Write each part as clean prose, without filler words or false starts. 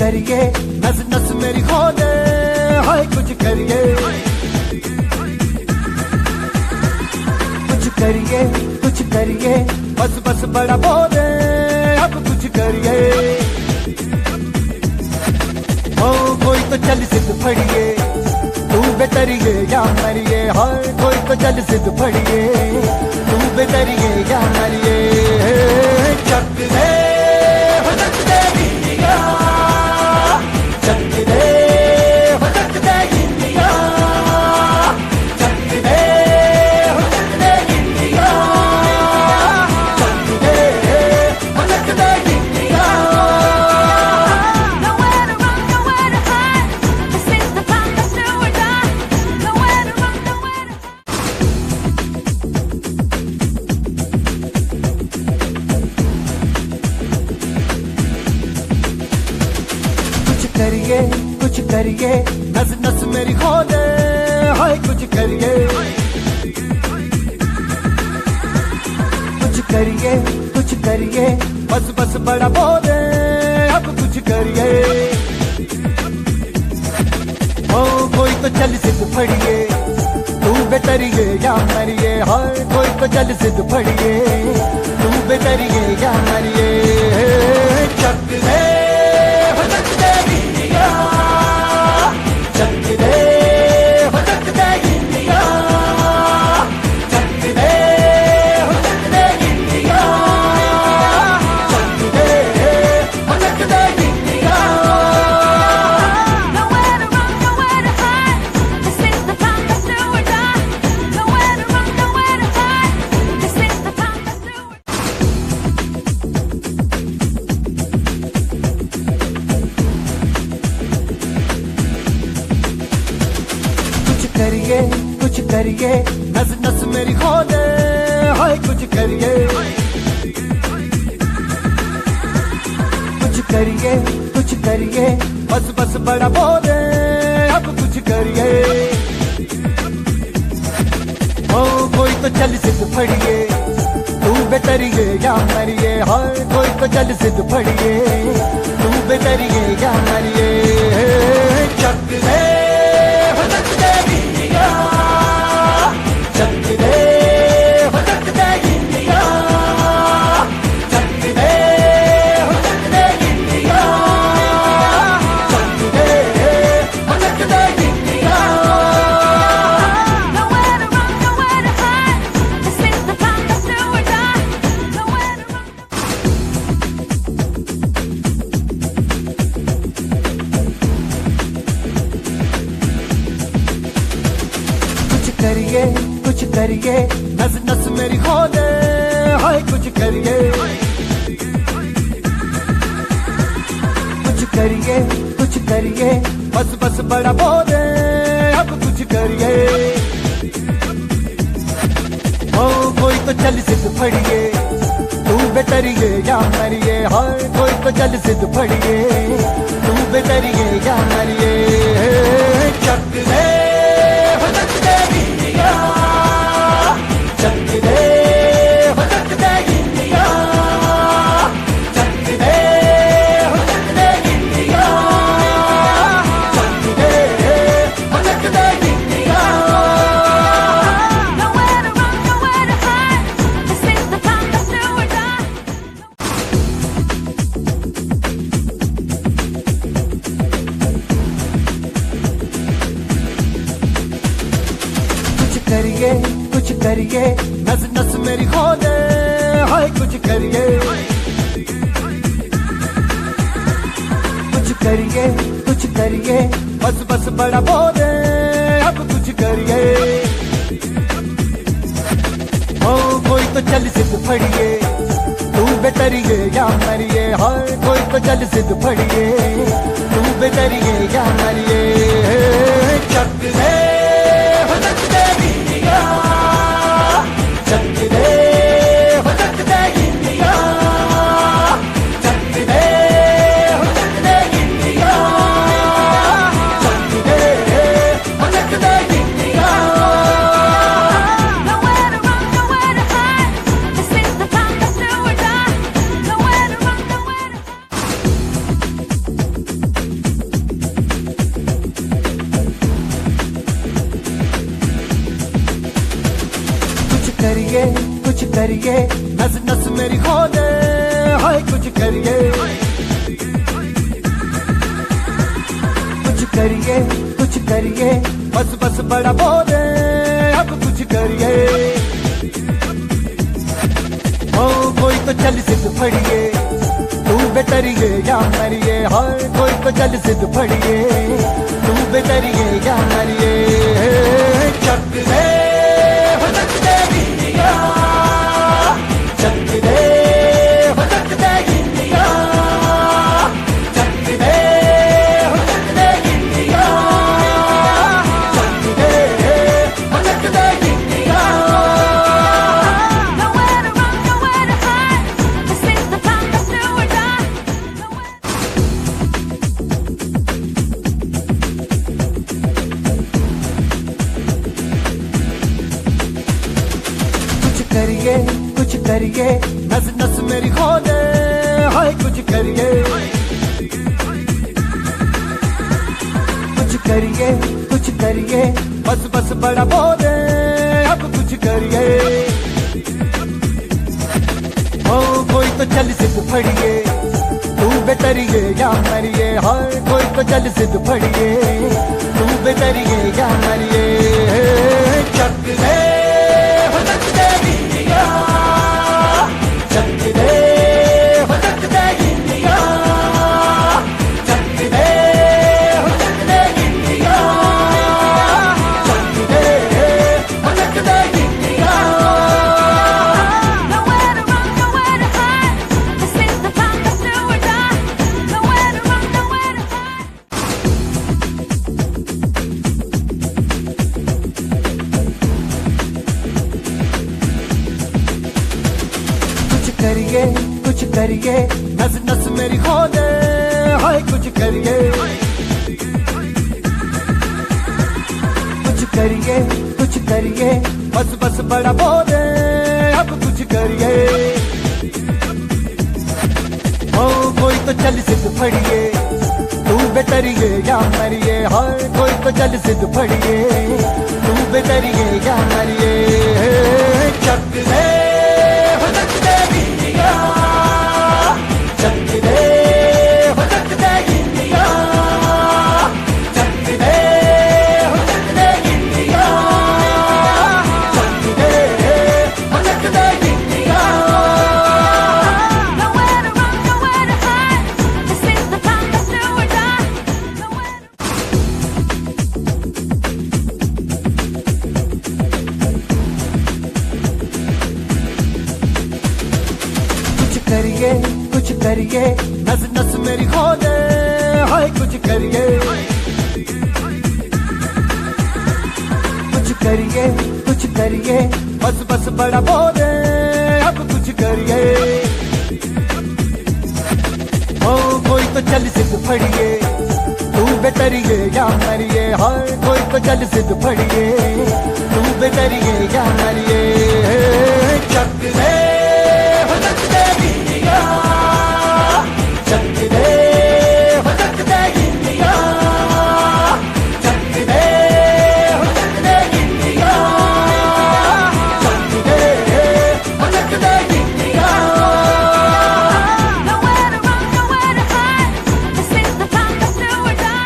करिए, नस नस मेरी खोले, हाय कुछ करिए, कुछ करिए, कुछ करिए, बस बस बड़ा बोले, अब कुछ करिए। ओ कोई तो चल सिद्ध फड़िए, तू बेतरिए या मरिए, हाय कोई तो चल सिद्ध फड़िए, तू बेतरिए या मरिए। चक दे हो चक दे इंडिया, चक दे हो चक दे इंडिया, चक दे हो चक दे इंडिया, चक दे हो चक दे India. Nowhere to run, nowhere to hide. This is the time to do or die. Nowhere to run, nowhere to hide. कुछ करिए, कुछ करिए, नस नस मेरी खोले, हाय कुछ करिए, कुछ करिए, कुछ करिए, बस बस बड़ा बोले, अब कुछ करिए। ओ कोई तो चल सिद्ध फड़िए, तू बेतरिए या मरिए, हाय कोई तो चल सिद्ध फड़िए, तू बेतरिए या मरिए। चक दे हो चक दे इंडिया, चक दे हो चक दे इंडिया, चक दे हो चक दे इंडिया, चक दे हो चक दे India. Nowhere to run, nowhere to hide. This is the time to do or die. Nowhere to run, nowhere to hide. This is the time to do or die. कुछ करिए, कुछ करिए, नस नस मेरी खोले, हाय कुछ करिए, कुछ करिए, कुछ करिए, बस बस बड़ा बोले, अब कुछ करिए। ओ कोई तो चल सिद्ध फड़िए, तू बेतरिए या मरिए, हाय कोई तो चल सिद्ध फड़िए, तू बेतरिए या मरिए। चक दे हो चक दे इंडिया, चक दे हो चक दे इंडिया, चक दे हो चक दे इंडिया, चक दे हो चक दे India. Nowhere to run, nowhere to hide. This is the time to do or die. Nowhere to run. कुछ करिए, कुछ करिए, नस नस मेरी खोले, हाय कुछ करिए, कुछ करिए, कुछ करिए, बस बस बड़ा बोले, अब कुछ करिए। ओ कोई तो चल सिद्ध फड़िए, तू बेतरिए या मरिए, हाय कोई तो चल सिद्ध फड़िए, तू बेतरिए या मरिए। चक दे हो चक दे इंडिया, चक दे हो चक दे इंडिया, चक दे हो चक दे इंडिया, चक दे हो चक दे India. Nowhere to run, nowhere to hide. This is the time to do or die. कुछ करिए, कुछ करिए, नस नस मेरी खोले, हाय कुछ करिए, कुछ करिए, कुछ करिए, बस बस बड़ा बोले, अब कुछ करिए। ओ कोई तो चल सिद्ध फड़िए, तू बेतरिए या मरिए, हाय कोई तो चल सिद्ध फड़िए, तू बेतरिए या मरिए। चक दे हो चक दे इंडिया, चक दे हो चक दे इंडिया, चक दे हो चक दे इंडिया, चक दे हो चक दे India. Nowhere to run, nowhere to hide. This is the time to do or die. Nowhere to run, nowhere to hide. करिए नस नस मेरी खोले हाय कुछ करिए बस बस बड़ा बोले अब कुछ करिए ओ कोई तो चल सिद्ध फड़िए तू बेटरिए या मरिए हाय कोई तो चल सिद्ध फड़िए तू बेटरिए या मरिए चक दे हो चक दे गिंदिया चक दे हो चक दे गिंदिया चक दे हो चक दे गिंदिया चक दे हो चक दे गिंदिया Nowhere to run, nowhere to hide. This is the time to do or die. कुछ करिए नस नस मेरी खोले हाय कुछ करिए बस बस बड़ा बोले अब कुछ करिए ओ कोई तो चल सिद्ध फड़िए तू बेटरिए या मरिए हाय कोई तो चल सिद्ध फड़िए तू बेटरिए या मरिए चक दे हो चक दे गिंदिया चक दे हो चक दे गिंदिया चक दे हो चक दे गिंदिया चक दे हो चक दे गिंदिया Nowhere to run, nowhere to hide. This is the time to do or die. Nowhere to run, nowhere to hide. कुछ करिए नस नस मेरी खोले हाय कुछ करिए बस बस बड़ा बोले अब कुछ करिए ओ कोई तो चल सिद्ध फड़िए तू बेटरिए या मरिए हाय कोई तो चल सिद्ध फड़िए तू बेटरिए या मरिए चक दे हो चक दे गिंदिया चक दे हो चक दे गिंदिया चक दे हो चक दे गिंदिया चक दे हो चक दे गिंदिया Nowhere to run, nowhere to hide. This is the time to do or die. Nowhere. कुछ करिए नस नस मेरी खोले हाय कुछ करिए बस बस बड़ा बोले अब कुछ करिए ओ कोई तो चल सिद्ध फड़िए तू बेटरिए या मरिए हाय कोई तो चल सिद्ध फड़िए तू बेटरिए या मरिए चक दे हो चक दे गिंदिया चक दे हो चक दे गिंदिया चक दे हो चक दे गिंदिया चक दे हो चक दे गिंदिया Nowhere to run, nowhere to hide. This is the time to do or die.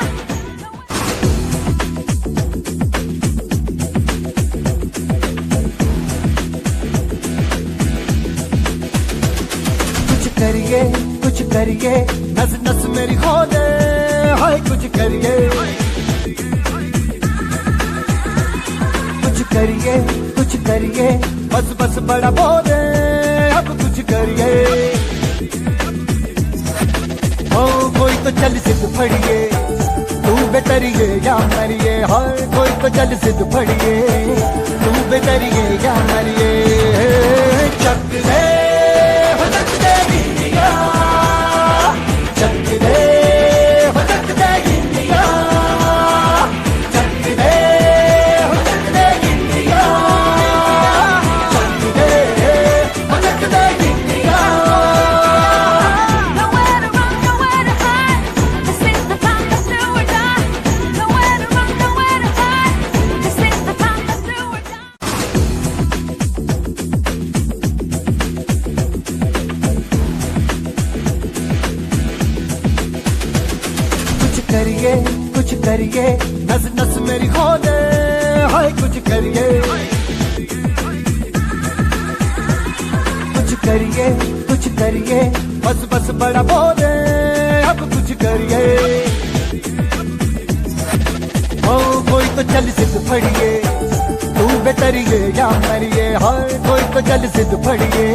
कुछ करिए नस नस मेरी खोले हाय कुछ करिए बस बस बड़ा बोले अब कुछ करिए ओ कोई तो चल सिद्ध फड़िए तू बेटरिए या मरिए हाय कोई तो चल सिद्ध फड़िए तू बेटरिए या मरिए चक दे हो चक दे गिंदिया चक दे हो चक दे गिंदिया चक दे हो चक दे गिंदिया चक दे हो चक दे गिंदिया Nowhere to run, nowhere to hide. This is the time to do or die. Nowhere to run, nowhere to hide. This is the time to do or die. करिए नस नस मेरी खोले हाय कुछ करिए कुछ करिए बस बस बड़ा बोले अब कुछ करिए ओ कोई तो चल सिद्ध फड़िए तू बेतरिए या मरिए हाय कोई तो चल सिद्ध फड़िए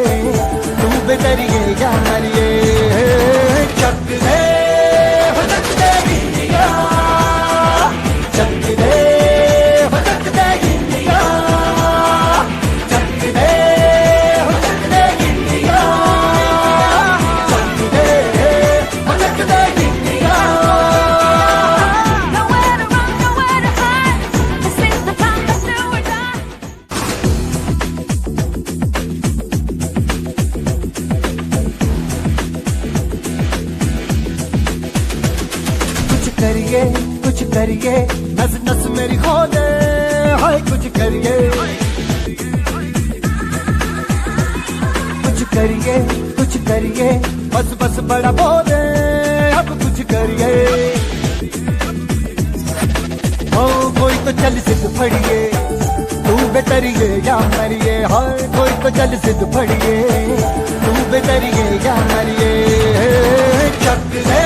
तू बेतरिए या मरिए चक दे हो चक दे इंडिया चक दे हो चक दे इंडिया चक दे हो चक दे इंडिया चक दे हो चक दे India Nowhere to run, nowhere to hide. This is the time to do or die. कुछ करिए नस नस मेरी खोले हाय कुछ करिए कुछ करिए बस बस बड़ा बोले अब कुछ करिए ओ कोई तो चल सिद्ध फड़िए तू बेतरिए या मरिए हाय कोई तो चल सिद्ध फड़िए तू बेतरिए या मरिए चक दे